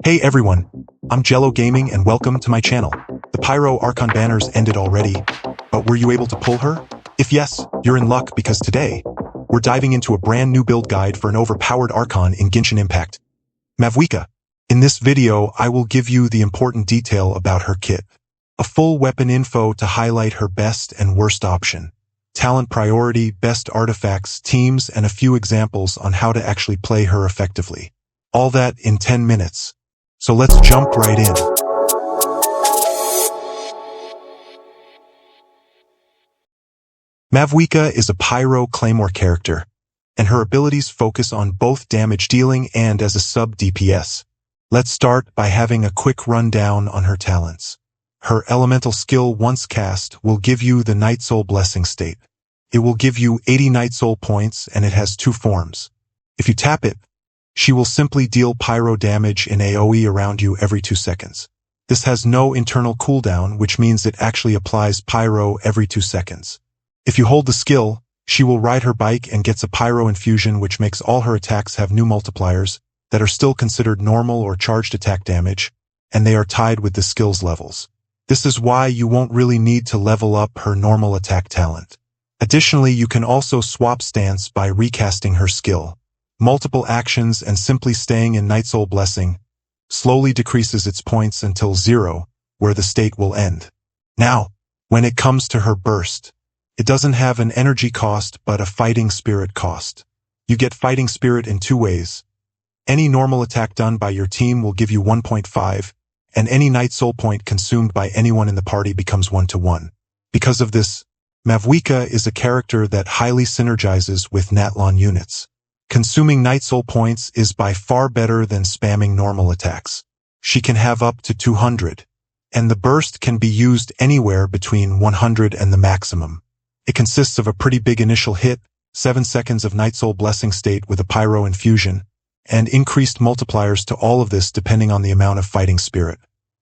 Hey everyone, I'm Jello Gaming and welcome to my channel. The Pyro Archon banners ended already, but were you able to pull her? If yes, you're in luck because today, we're diving into a brand new build guide for an overpowered Archon in Genshin Impact, Mavuika. In this video, I will give you the important detail about her kit, a full weapon info to highlight her best and worst option, talent priority, best artifacts, teams, and a few examples on how to actually play her effectively. All that in 10 minutes. So let's jump right in. Mavuika is a Pyro Claymore character, and her abilities focus on both damage dealing and as a sub-DPS. Let's start by having a quick rundown on her talents. Her elemental skill, once cast, will give you the Night Soul Blessing state. It will give you 80 Night Soul points, and it has two forms. If you tap it, she will simply deal pyro damage in AoE around you every 2 seconds. This has no internal cooldown, which means it actually applies pyro every 2 seconds. If you hold the skill, she will ride her bike and gets a pyro infusion, which makes all her attacks have new multipliers that are still considered normal or charged attack damage, and they are tied with the skill's levels. This is why you won't really need to level up her normal attack talent. Additionally, you can also swap stance by recasting her skill. Multiple actions and simply staying in Night Soul Blessing slowly decreases its points until 0, where the state will end. Now, when it comes to her burst, it doesn't have an energy cost but a fighting spirit cost. You get fighting spirit in 2 ways. Any normal attack done by your team will give you 1.5, and any Night Soul point consumed by anyone in the party becomes 1-to-1. Because of this, Mavuika is a character that highly synergizes with Natlon units. Consuming Night Soul points is by far better than spamming normal attacks. She can have up to 200, and the burst can be used anywhere between 100 and the maximum. It consists of a pretty big initial hit, 7 seconds of Night Soul Blessing state with a pyro infusion, and increased multipliers to all of this depending on the amount of fighting spirit.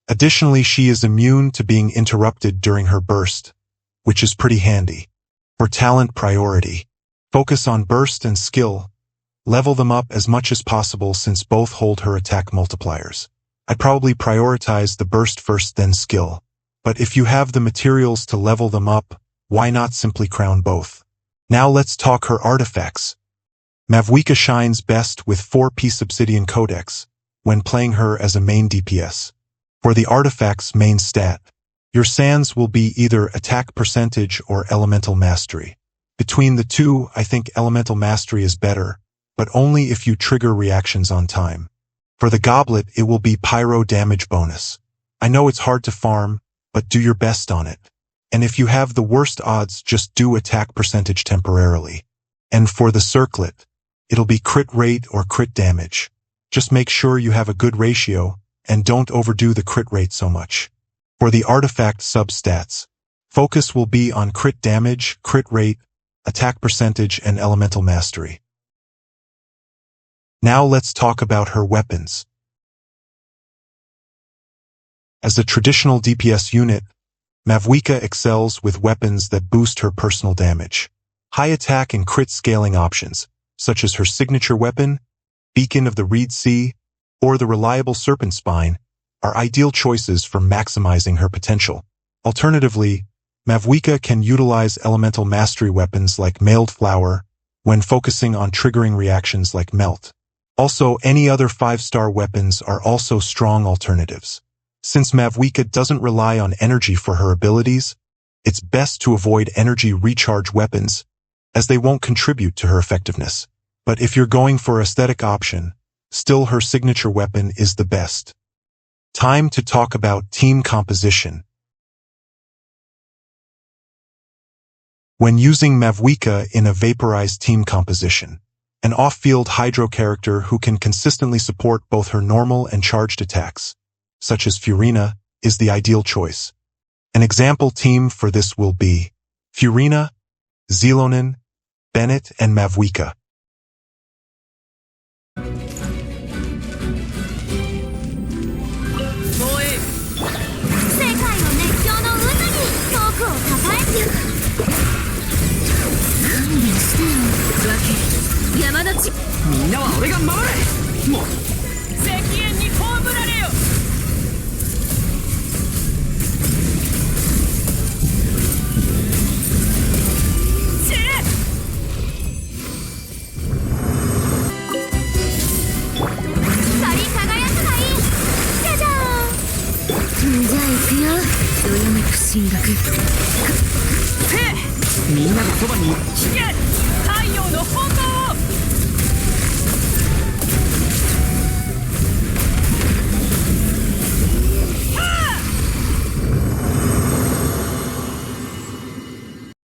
Additionally, she is immune to being interrupted during her burst, which is pretty handy. For talent priority, focus on burst and skill. Level them up as much as possible since both hold her attack multipliers. I'd probably prioritize the burst first then skill. But if you have the materials to level them up, why not simply crown both? Now let's talk her artifacts. Mavuika shines best with 4-piece Obsidian Codex when playing her as a main DPS. For the artifact's main stat, your sands will be either attack percentage or elemental mastery. Between the two, I think elemental mastery is better, but only if you trigger reactions on time. For the goblet, it will be pyro damage bonus. I know it's hard to farm, but do your best on it. And if you have the worst odds, just do attack percentage temporarily. And for the circlet, it'll be crit rate or crit damage. Just make sure you have a good ratio, and don't overdo the crit rate so much. For the artifact substats, focus will be on crit damage, crit rate, attack percentage, and elemental mastery. Now let's talk about her weapons. As a traditional DPS unit, Mavuika excels with weapons that boost her personal damage. High attack and crit scaling options, such as her signature weapon, Beacon of the Reed Sea, or the reliable Serpent Spine, are ideal choices for maximizing her potential. Alternatively, Mavuika can utilize elemental mastery weapons like Mailed Flower when focusing on triggering reactions like Melt. Also, any other 5-star weapons are also strong alternatives. Since Mavuika doesn't rely on energy for her abilities, it's best to avoid energy recharge weapons, as they won't contribute to her effectiveness. But if you're going for aesthetic option, still her signature weapon is the best. Time to talk about team composition. When using Mavuika in a vaporized team composition, an off-field hydro character who can consistently support both her normal and charged attacks, such as Furina, is the ideal choice. An example team for this will be Furina, Zelonin, Bennett, and Mavuika. よめく進学みんながそばに聞け太陽の本能を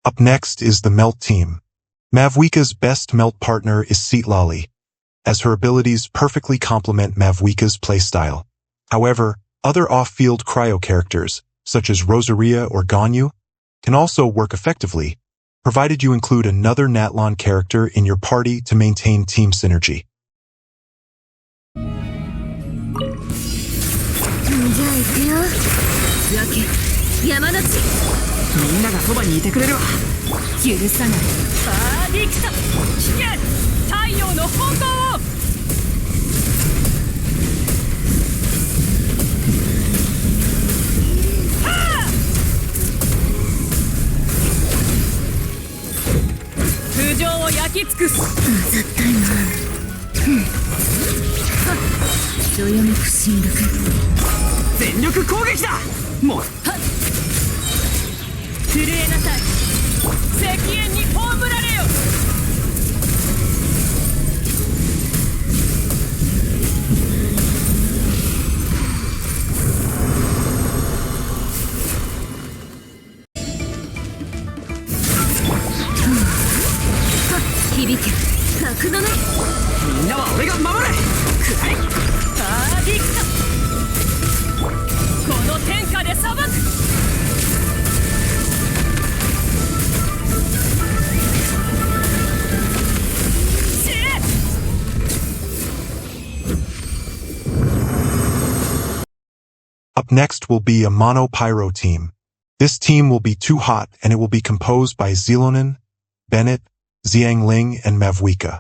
Up next is the Melt team. Mavuika's best Melt partner is Seatlolly, as her abilities perfectly complement Mavuika's playstyle. However, other off-field cryo characters, such as Rosaria or Ganyu, can also work effectively, provided you include another Natlon character in your party to maintain team synergy. じゃあ行くよ分け山の地みんながそばにいてくれるわ許さないバーディクト聞け太陽の本能を 頭上を焼き尽くす絶対などよめく進学全力攻撃だもう震えなさい石煙に葬られよ響け格の目みんなは俺が守れくらいバーディクトこの天下で裁く Up next will be a Mono Pyro team. This team will be too hot and it will be composed by Zilonin, Bennett, Xiangling, and Mavuika.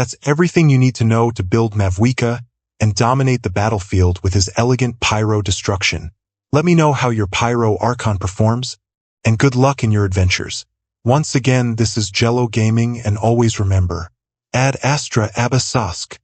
That's everything you need to know to build Mavuika and dominate the battlefield with his elegant pyro destruction. Let me know how your pyro Archon performs, and good luck in your adventures. Once again, this is Jello Gaming, and always remember, Ad Astra Abba Sask.